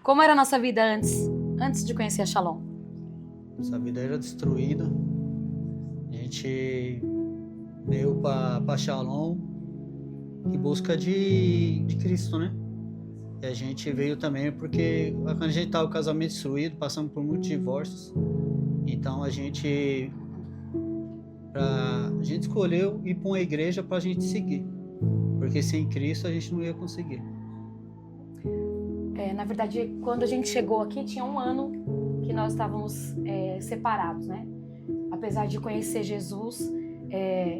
Como era a nossa vida antes de conhecer a Shalom? Nossa vida era destruída. A gente veio para Shalom em busca de Cristo, né? E a gente veio também porque quando a gente estava com o casamento destruído, passamos por muitos divórcios. Então a gente escolheu ir para uma igreja para a gente seguir. Porque sem Cristo a gente não ia conseguir. Na verdade, quando a gente chegou aqui, tinha um ano que nós estávamos separados, né? Apesar de conhecer Jesus,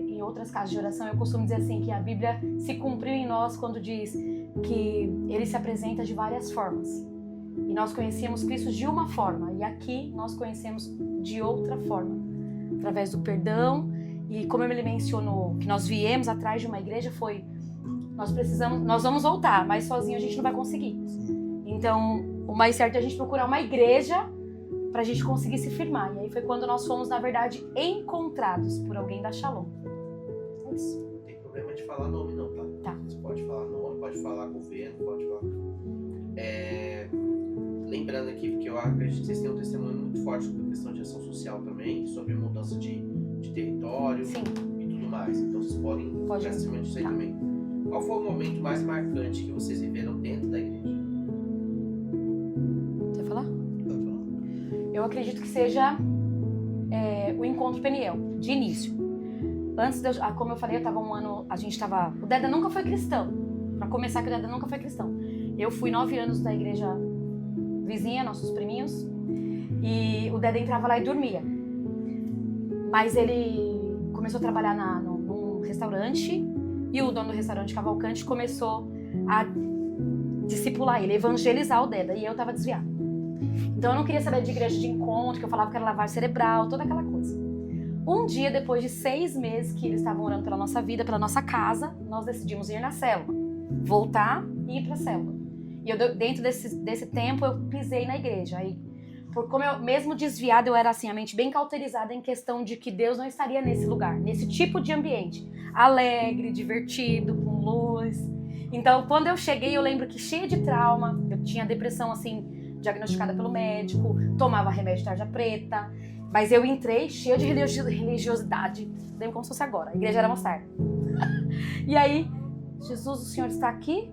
em outras casas de oração, eu costumo dizer assim, que a Bíblia se cumpriu em nós quando diz que Ele se apresenta de várias formas. E nós conhecíamos Cristo de uma forma, e aqui nós conhecemos de outra forma. Através do perdão, e como ele mencionou, que nós viemos atrás de uma igreja, nós vamos voltar, mas sozinho a gente não vai conseguir. Então, o mais certo é a gente procurar uma igreja para a gente conseguir se firmar. E aí foi quando nós fomos, na verdade, encontrados por alguém da Shalom. É isso. Não tem problema de falar nome não, tá? Tá. Você pode falar nome, pode falar governo, pode falar... Lembrando aqui, porque eu acredito que vocês têm um testemunho muito forte sobre a questão de ação social também, sobre mudança de território. Sim. E tudo mais. Então vocês podem dar testemunho disso aí também. Qual foi o momento mais marcante que vocês viveram dentro da igreja? Você vai falar? Pode falar. Eu acredito que seja o encontro Peniel, de início. Antes de como eu falei, eu estava um ano, o Deda nunca foi cristão. Para começar, que o Deda nunca foi cristão. Eu fui 9 anos da igreja vizinha, nossos priminhos, e o Deda entrava lá e dormia. Mas ele começou a trabalhar num restaurante, e o dono do restaurante Cavalcante começou a discipular ele, evangelizar o Deda, e eu estava desviada. Então eu não queria saber de igreja de encontro, que eu falava que era lavagem cerebral, toda aquela coisa. Um dia, depois de 6 meses que eles estavam orando pela nossa vida, pela nossa casa, nós decidimos ir na célula, voltar e ir para a célula. E eu, dentro desse tempo, eu pisei na igreja. Aí, como eu, mesmo desviada, eu era assim, a mente bem cauterizada em questão de que Deus não estaria nesse lugar, nesse tipo de ambiente. Alegre, divertido, com luz. Então, quando eu cheguei, eu lembro que cheia de trauma, eu tinha depressão, assim, diagnosticada pelo médico, tomava remédio de tarja preta, mas eu entrei cheia de religiosidade, lembro como se fosse agora, a igreja era mostarda. E aí, Jesus, o Senhor está aqui?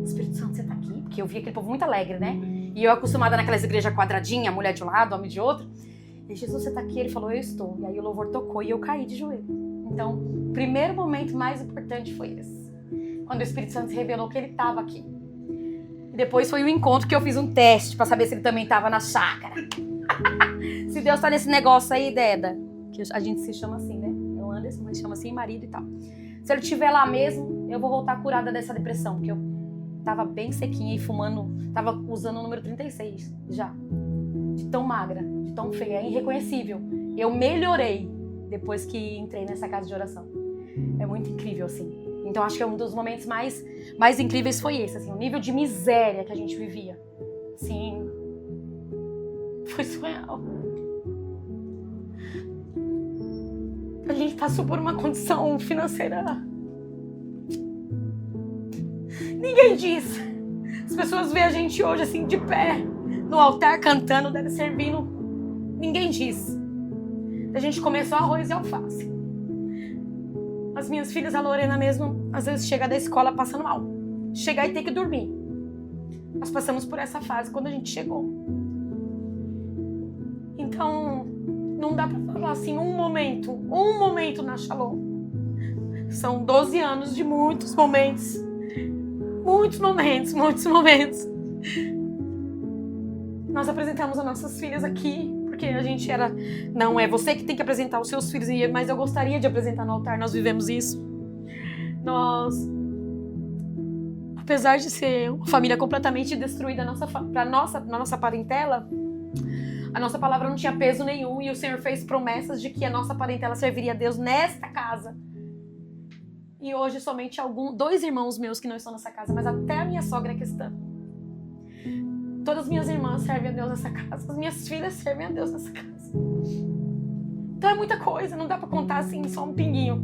Espírito Santo, você está aqui? Porque eu via aquele povo muito alegre, né? E eu acostumada naquelas igrejas quadradinha, mulher de um lado, homem de outro. E Jesus, você está aqui? Ele falou, eu estou. E aí o louvor tocou e eu caí de joelho. Então, o primeiro momento mais importante foi esse. Quando o Espírito Santo se revelou que ele estava aqui. E depois foi o encontro que eu fiz um teste para saber se ele também estava na chácara. Se Deus está nesse negócio aí, Deda, que a gente se chama assim, né? Eu Anderson, mas chama assim, marido e tal. Se ele estiver lá mesmo, eu vou voltar curada dessa depressão, porque eu tava bem sequinha e fumando, tava usando o número 36 já. De tão magra, de tão feia, é irreconhecível. Eu melhorei depois que entrei nessa casa de oração. É muito incrível, assim. Então acho que um dos momentos mais incríveis foi esse, assim, o nível de miséria que a gente vivia. Assim, foi surreal. A gente passou por uma condição financeira. Ninguém diz. As pessoas veem a gente hoje assim de pé, no altar cantando, deve servindo. Ninguém diz. A gente começou arroz e alface. As minhas filhas, a Lorena mesmo, às vezes chega da escola passando mal. Chegar e ter que dormir. Nós passamos por essa fase quando a gente chegou. Então, não dá pra falar assim, um momento na Shalom. São 12 anos de muitos momentos. Muitos momentos. Nós apresentamos as nossas filhas aqui, porque a gente era... Não é você que tem que apresentar os seus filhos, mas eu gostaria de apresentar no altar, nós vivemos isso. Nós, apesar de ser uma família completamente destruída na nossa parentela, a nossa palavra não tinha peso nenhum e o Senhor fez promessas de que a nossa parentela serviria a Deus nesta casa. E hoje somente 2 irmãos meus que não estão nessa casa, mas até a minha sogra é cristã. Todas as minhas irmãs servem a Deus nessa casa, as minhas filhas servem a Deus nessa casa. Então é muita coisa, não dá pra contar assim só um pinguinho.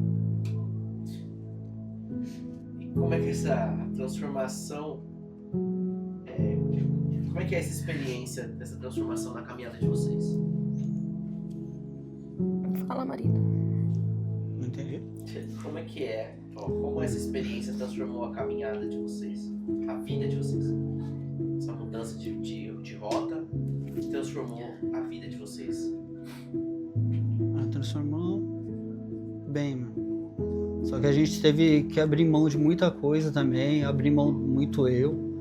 E como é que essa transformação, como é que é essa experiência, dessa transformação na caminhada de vocês? Fala, marido. Não entendi. Como é que é? Como essa experiência transformou a caminhada de vocês? A vida de vocês? Essa mudança de rota transformou a vida de vocês? Transformou bem, mano. Só que a gente teve que abrir mão de muita coisa também, abrir mão muito eu.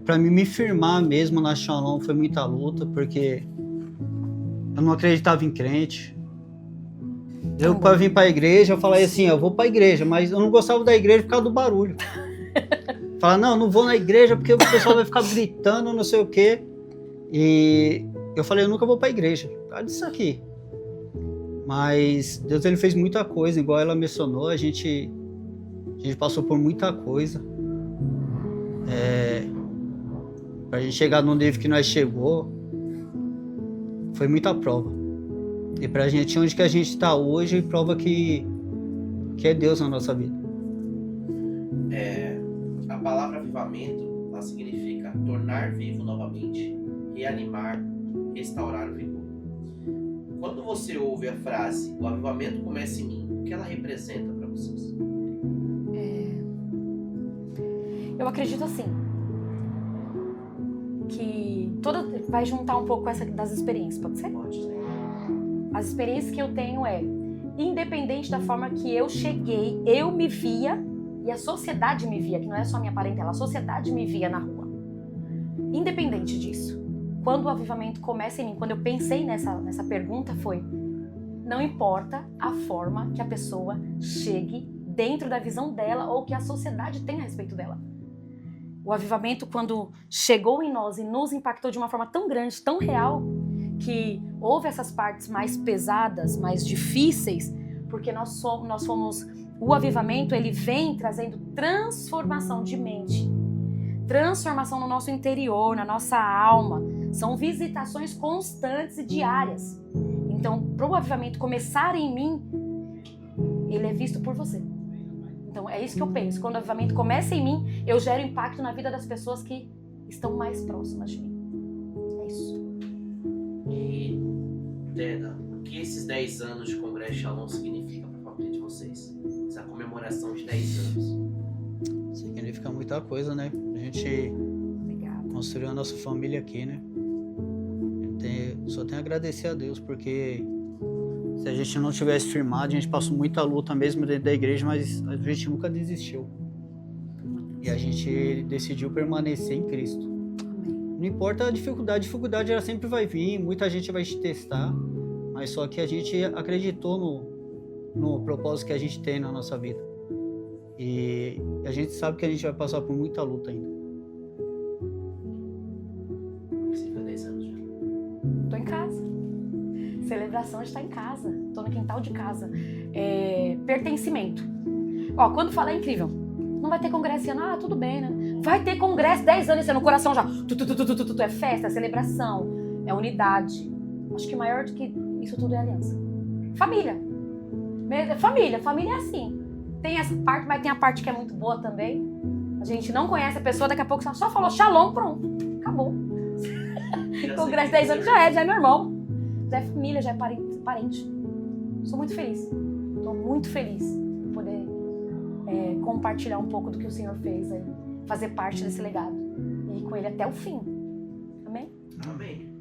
Pra mim me firmar mesmo na Shalom foi muita luta, porque eu não acreditava em crente. Eu, pra vir pra igreja, eu falei assim, eu vou pra igreja, mas eu não gostava da igreja por causa do barulho. Falava, não vou na igreja porque o pessoal vai ficar gritando, não sei o quê. E eu falei, eu nunca vou pra igreja. Por causa disso aqui. Mas Deus, ele fez muita coisa, igual ela mencionou, a gente passou por muita coisa. Pra gente chegar no nível que nós chegou, foi muita prova. E pra gente, onde que a gente tá hoje, prova que é Deus na nossa vida. A palavra avivamento, ela significa tornar vivo novamente, reanimar, restaurar o vigor. Quando você ouve a frase, o avivamento começa em mim, o que ela representa para vocês? Eu acredito assim, que vai juntar um pouco essa das experiências, pode ser? Pode ser. As experiências que eu tenho independente da forma que eu cheguei, eu me via e a sociedade me via, que não é só minha parentela, a sociedade me via na rua. Independente disso. Quando o avivamento começa em mim, quando eu pensei nessa pergunta foi, não importa a forma que a pessoa chegue dentro da visão dela ou que a sociedade tem a respeito dela. O avivamento, quando chegou em nós e nos impactou de uma forma tão grande, tão real, que houve essas partes mais pesadas, mais difíceis, porque nós fomos... O avivamento, ele vem trazendo transformação de mente, transformação no nosso interior, na nossa alma. São visitações constantes e diárias. Então, para o avivamento começar em mim, ele é visto por você. Então, é isso que eu penso. Quando o avivamento começa em mim, eu gero impacto na vida das pessoas que estão mais próximas de mim. É isso. E, Deda, o que esses 10 anos de Congresso Shalom significa para a família de vocês? Essa comemoração de 10 anos. Significa muita coisa, né? A gente construiu a nossa família aqui, né? Só tenho a agradecer a Deus, porque se a gente não tivesse firmado, a gente passou muita luta mesmo dentro da igreja, mas a gente nunca desistiu. E a gente decidiu permanecer em Cristo. Não importa a dificuldade ela sempre vai vir, muita gente vai te testar, mas só que a gente acreditou no propósito que a gente tem na nossa vida. E a gente sabe que a gente vai passar por muita luta ainda. Tô em casa. Celebração está em casa. Tô no quintal de casa. Pertencimento. Ó, quando fala é incrível. Não vai ter congresso esse ano. Tudo bem, né? Vai ter congresso 10 anos esse ano. O coração já... É festa, é celebração. É unidade. Acho que maior do que isso tudo é aliança. Família. Família é assim. Tem essa parte, mas tem a parte que é muito boa também. A gente não conhece a pessoa, daqui a pouco só falou Shalom, pronto. Acabou. Congresso 10 anos já é meu irmão. Já é família, já é parente. Sou muito feliz. Estou muito feliz de poder compartilhar um pouco do que o Senhor fez aí. Fazer parte desse legado. E ir com ele até o fim. Amém? Amém.